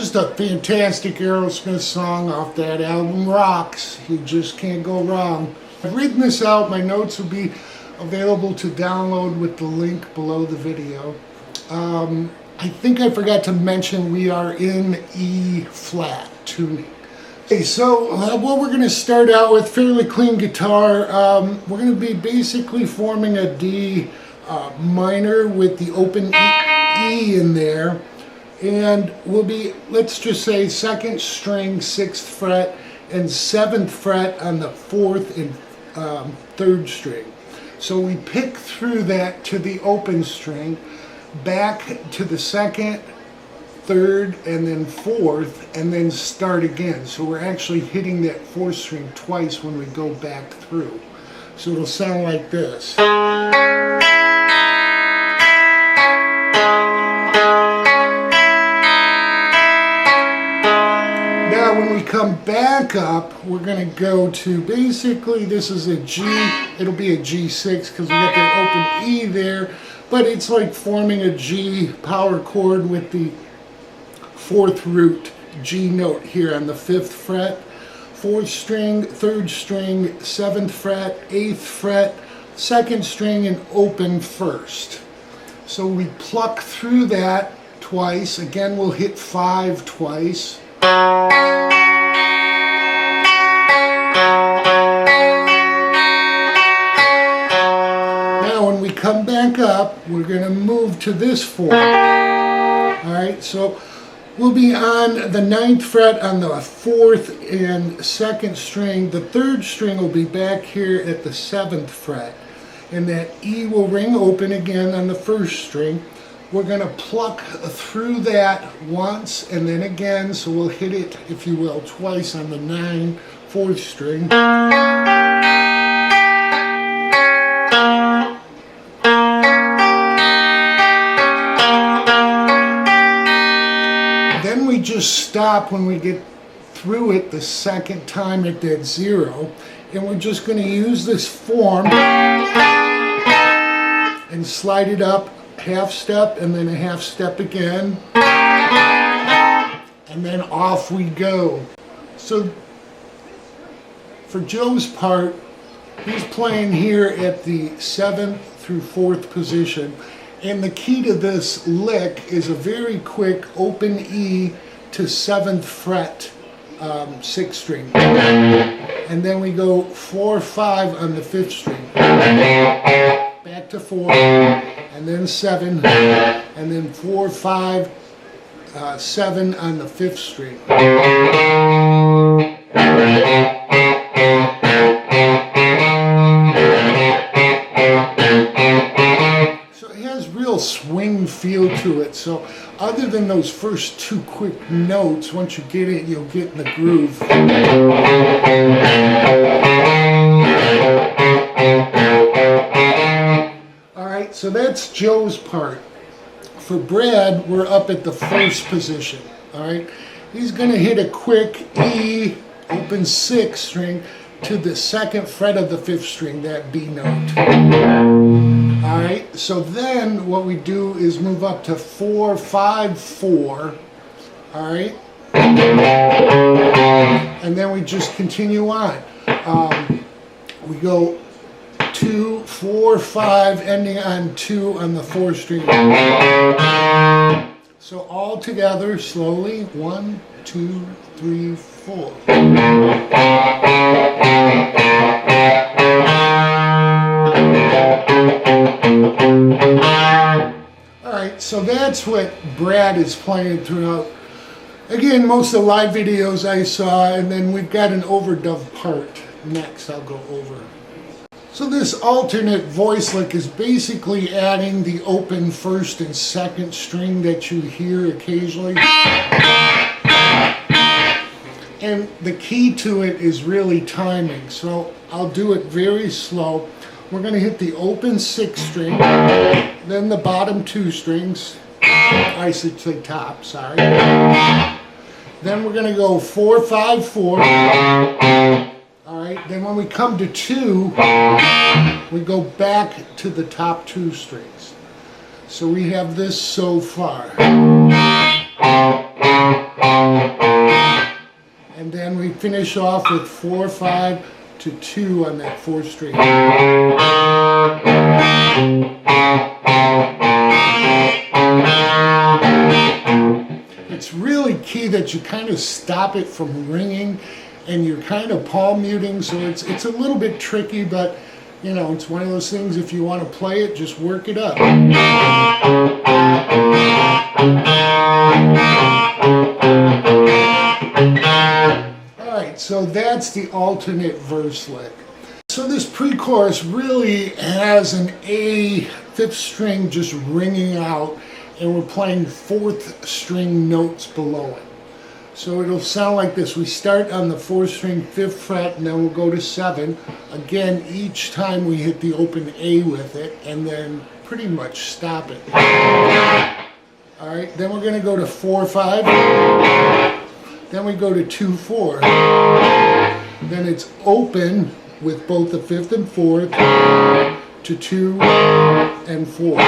just a fantastic Aerosmith song off that album, Rocks. You just can't go wrong. I've written this out. My notes will be available to download with the link below the video. I think I forgot to mention we are in E flat tuning. Okay, so what we're going to start out with, fairly clean guitar. We're going to be basically forming a D minor with the open E in there. And we'll be, let's just say, 2nd string, 6th fret, and 7th fret on the 4th and 3rd string. So we pick through that to the open string, back to the 2nd, 3rd, and then 4th, and then start again. So we're actually hitting that 4th string twice when we go back through. So it'll sound like this. When we come back up, we're going to go to, basically this is a G, it'll be a G6 because we got that open E there, but it's like forming a G power chord with the 4th root G note here on the 5th fret, 4th string, 3rd string, 7th fret, 8th fret, 2nd string, and open 1st. So we pluck through that twice. Again, we'll hit 5 twice. Now when we come back up, we're going to move to this form. Alright, so we'll be on the 9th fret on the 4th and 2nd string. The 3rd string will be back here at the 7th fret. And that E will ring open again on the 1st string. We're going to pluck through that once and then again, so we'll hit it, if you will, twice on the 9, 4th string. Then we just stop when we get through it the 2nd time at that 0, and we're just going to use this form and slide it up. Half step and then a half step again, and then off we go. So for Joe's part, he's playing here at the 7th through 4th position, and the key to this lick is a very quick open E to 7th fret 6th string, and then we go 4, 5 on the 5th string, back to 4, and then 7, and then 4, 5, 7 on the 5th string. So it has real swing feel to it. So other than those first 2 quick notes, once you get it, you'll get in the groove. So that's Joe's part. For Brad, we're up at the 1st position. Alright, he's going to hit a quick E, open 6th string to the 2nd fret of the 5th string, that B note. Alright, so then what we do is move up to 4, 5, 4. Alright, and then we just continue on. We go 2, 4, 5, ending on 2 on the 4th string. So all together, slowly, 1, 2, 3, 4. Alright, so that's what Brad is playing throughout. Again, most of the live videos I saw, and then we've got an overdub part next I'll go over. So this alternate voice lick is basically adding the open 1st and 2nd string that you hear occasionally. And the key to it is really timing. So I'll do it very slow. We're going to hit the open 6th string, then the bottom 2 strings. I should say top, sorry. Then we're going to go 4, 5, 4. Alright, then when we come to 2, we go back to the top 2 strings. So we have this so far. And then we finish off with 4/5 to 2 on that 4th string. It's really key that you kind of stop it from ringing, and you're kind of palm muting, so it's a little bit tricky, but you know, it's one of those things, if you want to play it, just work it up. Alright, so that's the alternate verse lick. So this pre-chorus really has an A 5th string just ringing out, and we're playing 4th string notes below it. So it'll sound like this. We start on the 4th string, 5th fret, and then we'll go to 7. Again, each time we hit the open A with it, and then pretty much stop it. Alright, then we're going to go to 4/5. Then we go to 2/4. Then it's open with both the 5th and 4th to 2 and 4.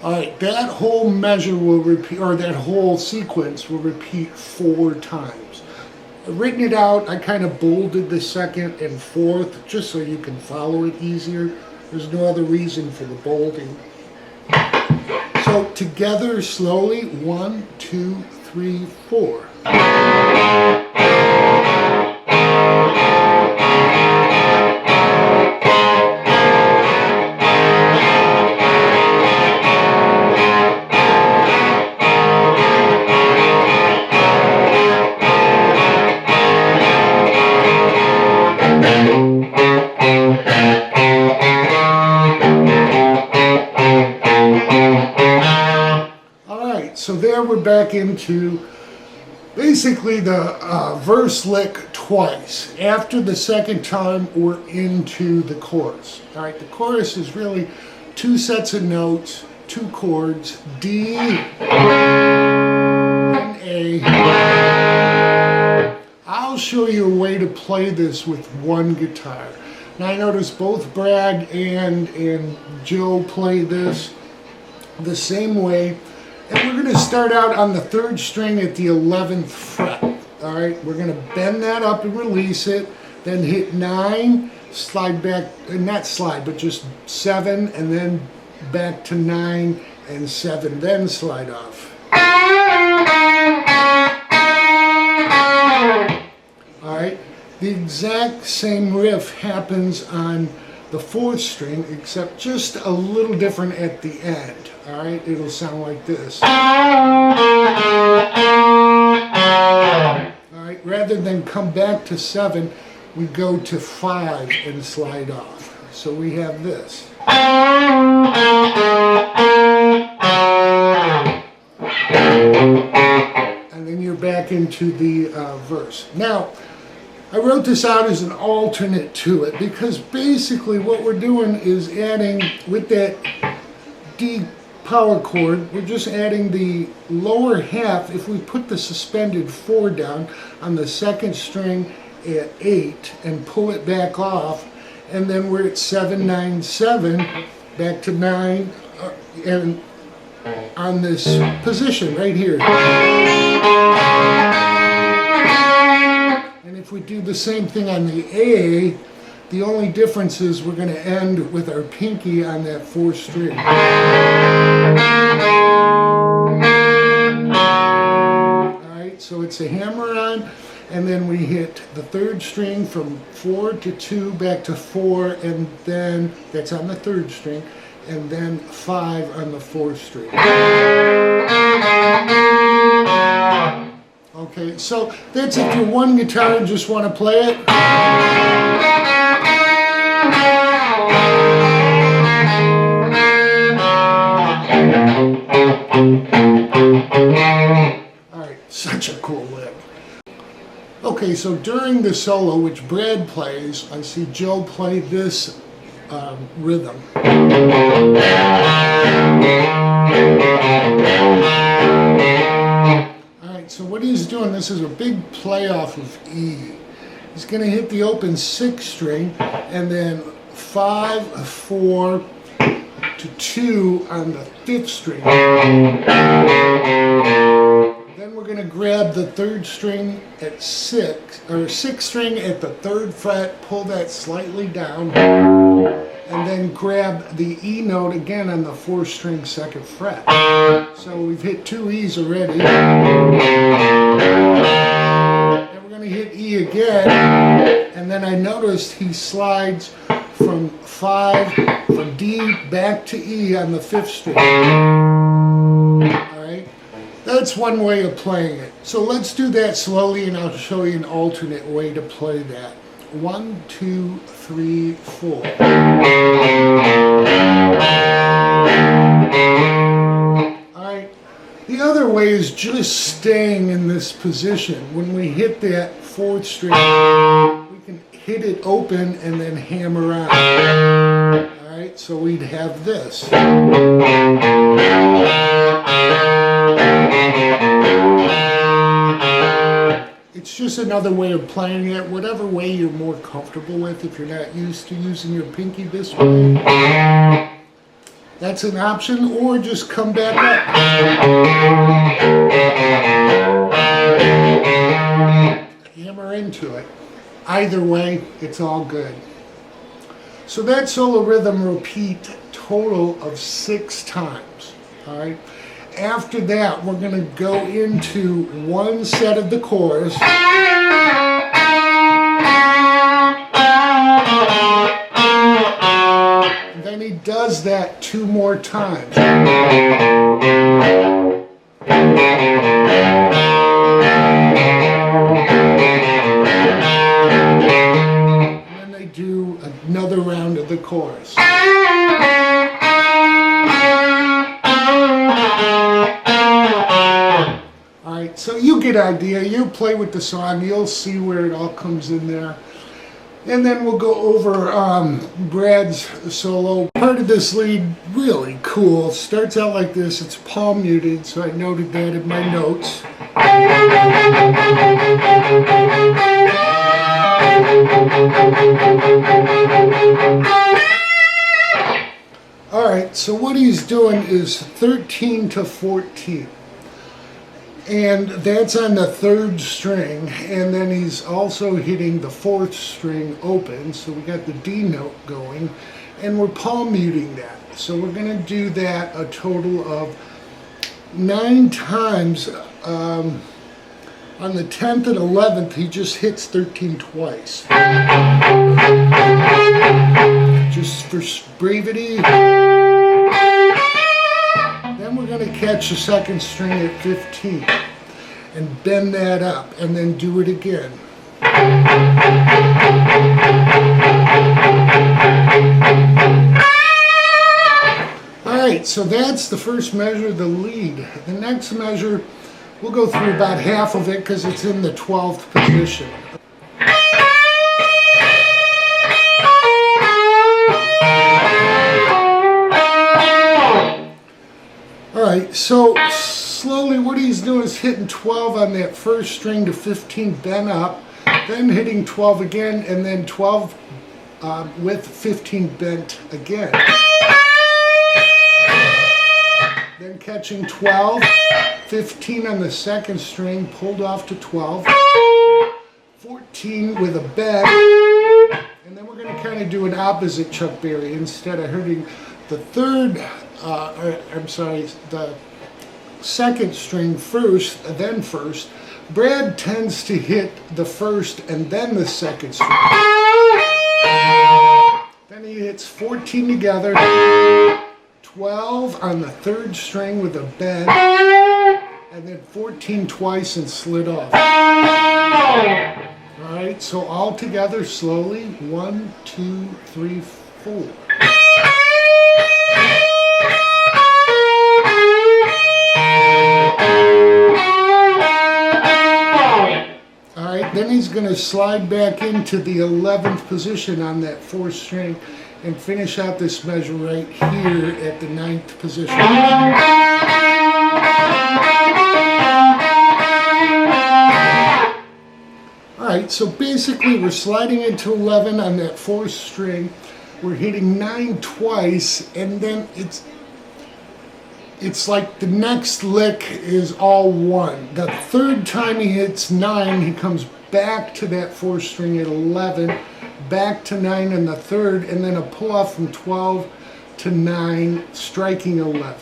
Alright, that whole measure will repeat, or that whole sequence will repeat 4 times. I've written it out. I kind of bolded the 2nd and 4th just so you can follow it easier. There's no other reason for the bolding. So together slowly, 1, 2, 3, 4. So there we're back into basically the verse lick twice. After the 2nd time, we're into the chorus. All right, the chorus is really 2 sets of notes, 2 chords, D and A. I'll show you a way to play this with one guitar. Now I notice both Brad and Joe play this the same way. And we're going to start out on the 3rd string at the 11th fret. All right, we're going to bend that up and release it, then hit 9, slide back, not slide, but just 7, and then back to 9 and 7, then slide off. All right, the exact same riff happens on the 4th string, except just a little different at the end. All right, it'll sound like this. All right, rather than come back to 7, we go to 5 and slide off. So we have this. And then you're back into the verse. Now, I wrote this out as an alternate to it because basically what we're doing is adding, with that D power chord, we're just adding the lower half. If we put the suspended 4 down on the 2nd string at 8 and pull it back off, and then we're at 7, 9, 7, back to 9, and on this position right here. And if we do the same thing on the A, the only difference is we're going to end with our pinky on that 4th string. Alright, so it's a hammer-on, and then we hit the 3rd string from 4 to 2, back to 4, and then that's on the 3rd string, and then 5 on the 4th string. Okay, so that's if you're one guitar and just want to play it. Alright, such a cool lick. Okay, so during the solo, which Brad plays, I see Joe play this rhythm. So what he's doing, this is a big play off of E. He's going to hit the open 6th string and then 5, 4 to 2 on the 5th string. Then we're going to grab the 3rd string at 6, or 6th string at the 3rd fret, pull that slightly down, and then grab the E note again on the 4th string 2nd fret. So we've hit 2 E's already. Then we're going to hit E again, and then I noticed he slides from D back to E on the 5th string. Alright, that's one way of playing it. So let's do that slowly and I'll show you an alternate way to play that. 1, 2, 3, 4. Alright, the other way is just staying in this position. When we hit that 4th string, we can hit it open and then hammer out. Alright, so we'd have this. It's just another way of playing it, whatever way you're more comfortable with. If you're not used to using your pinky this way, that's an option, or just come back up. Hammer into it. Either way, it's all good. So that solo rhythm repeat total of 6 times. All right. After that, we're going to go into one set of the chorus. And then he does that 2 more times. And then they do another round of the chorus. Alright, so you get an idea. You play with the song, you'll see where it all comes in there. And then we'll go over Brad's solo. Part of this lead, really cool. Starts out like this. It's palm muted, so I noted that in my notes. Alright, so what he's doing is 13 to 14. And that's on the 3rd string, and then he's also hitting the 4th string open, so we got the D note going, and we're palm muting that. So we're going to do that a total of 9 times. On the 10th and 11th, he just hits 13 twice. Just for brevity. Then we're going to catch the 2nd string at 15 and bend that up and then do it again. Alright, so that's the first measure of the lead. The next measure, we'll go through about half of it because it's in the 12th position. Alright, so slowly what he's doing is hitting 12 on that 1st string to 15 bent up, then hitting 12 again, and then 12 with 15 bent again. Then catching 12, 15 on the 2nd string, pulled off to 12, 14 with a bend, and then we're going to kind of do an opposite Chuck Berry. Instead of hitting the the 2nd string first, then 1st, Brad tends to hit the 1st and then the 2nd string. Then he hits 14 together, 12 on the 3rd string with a bend, and then 14 twice and slid off. Alright, so all together slowly, 1, 2, 3, 4. Alright, then he's going to slide back into the 11th position on that 4th string and finish out this measure right here at the 9th position. Alright, so basically we're sliding into 11 on that 4th string. We're hitting 9 twice, and then it's like the next lick is all one. The third time he hits 9, he comes back to that 4th string at 11, back to 9 on the 3rd, and then a pull off from 12 to 9, striking 11.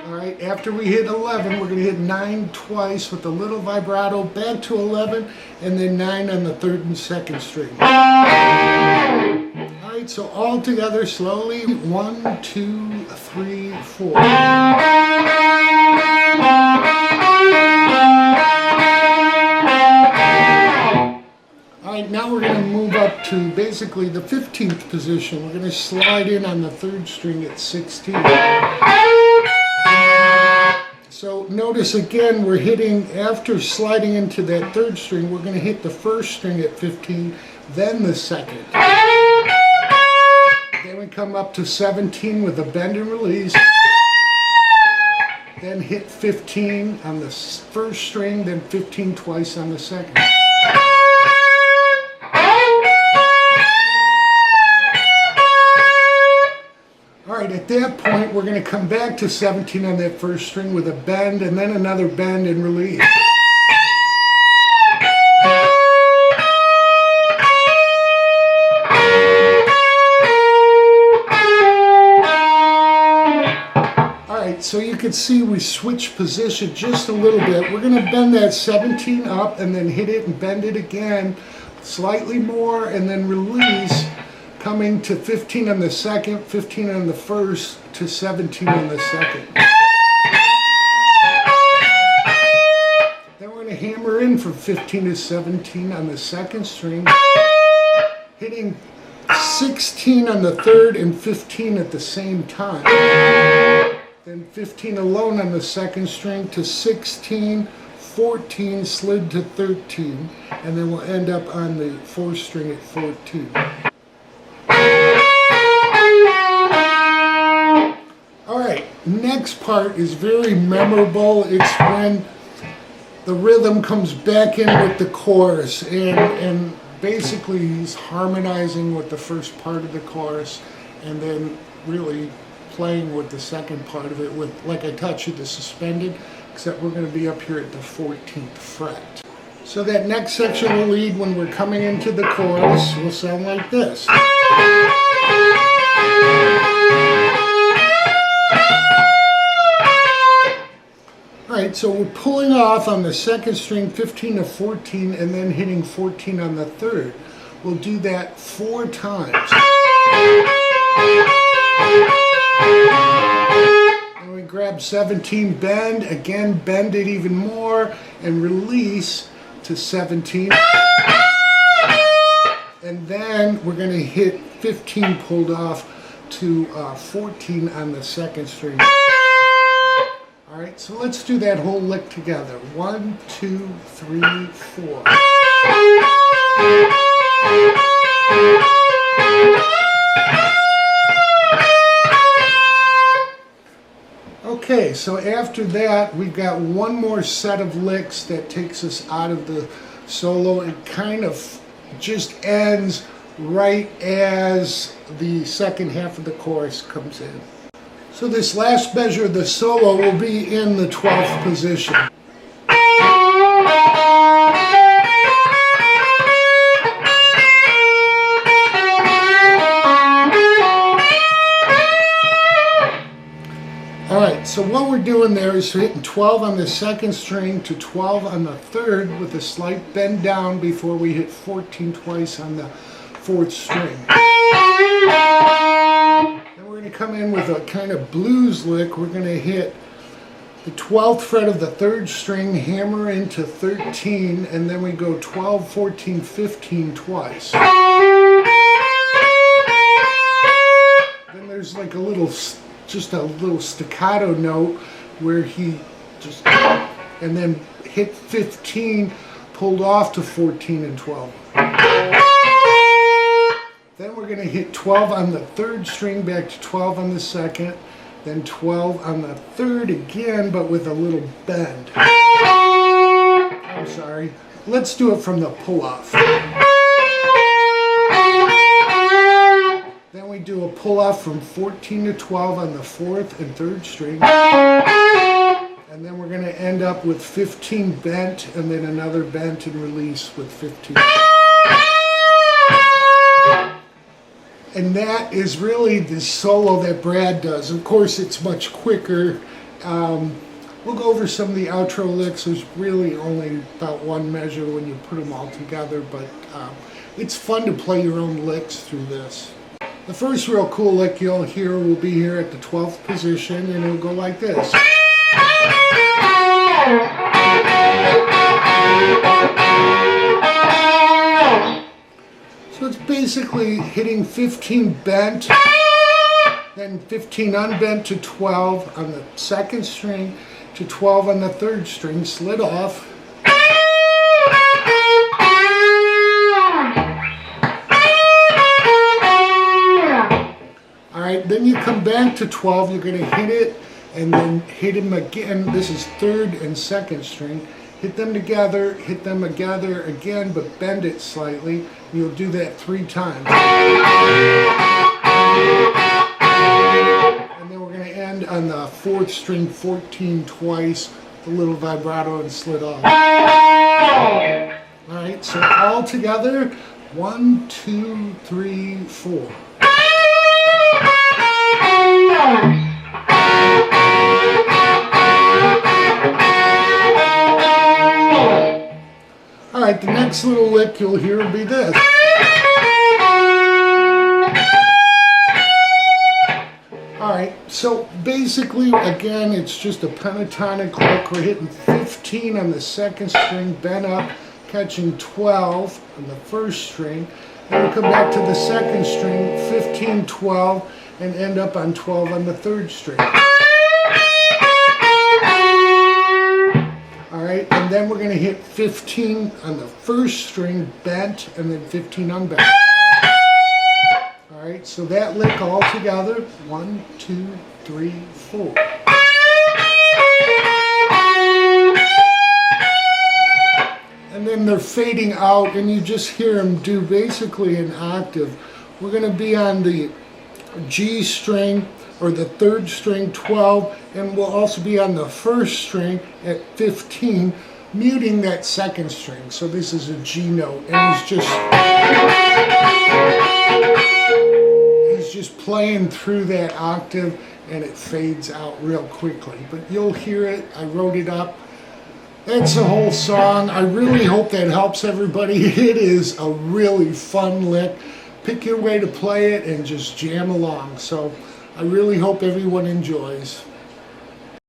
Alright, after we hit 11, we're going to hit 9 twice with a little vibrato, back to 11, and then 9 on the 3rd and 2nd string. Alright, so all together slowly, 1, 2, 3, 4. Alright, now we're going to move up to basically the 15th position. We're going to slide in on the 3rd string at 16. So notice again, we're hitting, after sliding into that 3rd string, we're going to hit the 1st string at 15, then the 2nd. Then we come up to 17 with a bend and release. Then hit 15 on the 1st string, then 15 twice on the 2nd. Alright, at that point we're going to come back to 17 on that 1st string with a bend and then another bend and release. Alright, so you can see we switch position just a little bit. We're going to bend that 17 up and then hit it and bend it again slightly more and then release, coming to 15 on the 2nd, 15 on the 1st, to 17 on the 2nd. Then we're going to hammer in from 15 to 17 on the 2nd string, hitting 16 on the 3rd and 15 at the same time. Then 15 alone on the 2nd string to 16, 14, slid to 13, and then we'll end up on the 4th string at 14. Alright, next part is very memorable. It's when the rhythm comes back in with the chorus, and basically he's harmonizing with the first part of the chorus and then really playing with the second part of it with, like I taught you, the suspended, except we're going to be up here at the 14th fret. So that next section will lead when we're coming into the chorus will sound like this. Alright, so we're pulling off on the 2nd string 15 to 14 and then hitting 14 on the 3rd. We'll do that 4 times. And we grab 17, bend, again bend it even more, and release to 17. And then we're going to hit 15 pulled off to 14 on the 2nd string. Alright, so let's do that whole lick together. 1, 2, 3, 4. Okay, so after that we've got one more set of licks that takes us out of the solo. It kind of just ends right as the second half of the chorus comes in. So this last measure of the solo will be in the 12th position. Alright, so what we're doing there is hitting 12 on the 2nd string to 12 on the 3rd with a slight bend down before we hit 14 twice on the 4th string. We're going to come in with a kind of blues lick. We're going to hit the 12th fret of the 3rd string, hammer into 13, and then we go 12, 14, 15 twice. Then there's like a little, just a little staccato note where he just, and then hit 15, pulled off to 14 and 12. Then we're going to hit 12 on the 3rd string, back to 12 on the 2nd, then 12 on the 3rd again, but with a little bend. I'm sorry. Let's do it from the pull-off. do a pull-off from 14 to 12 on the 4th and 3rd string. And then we're going to end up with 15 bent, and then another bent and release with 15. And that is really the solo that Brad does. Of course, it's much quicker. We'll go over some of the outro licks. There's really only about one measure when you put them all together, but it's fun to play your own licks through this. The first real cool lick you'll hear will be here at the 12th position, and it'll go like this. So it's basically hitting 15 bent, then 15 unbent to 12 on the 2nd string, to 12 on the 3rd string, slid off. Alright, then you come back to 12, you're going to hit it, and then hit them again. This is 3rd and 2nd string. Hit them together again, but bend it slightly. You'll do that 3 times. And then we're going to end on the 4th string 14 twice, the little vibrato and slid off. Alright, so all together, 1, 2, 3, 4. Alright, the next little lick you'll hear will be this. Alright, so basically, again, it's just a pentatonic lick. We're hitting 15 on the 2nd string, bent up, catching 12 on the 1st string. Then we come back to the 2nd string, 15, 12, and end up on 12 on the 3rd string. Alright, and then we're going to hit 15 on the 1st string, bent, and then 15 unbent. Alright, so that lick all together, 1, 2, 3, 4. And then they're fading out, and you just hear them do basically an octave. We're going to be on the G string, or the 3rd string, 12, and we'll also be on the 1st string at 15, muting that 2nd string. So this is a G note, and he's just playing through that octave, and it fades out real quickly. But you'll hear it. I wrote it up. That's the whole song. I really hope that helps everybody. It is a really fun lick. Pick your way to play it and just jam along. So I really hope everyone enjoys.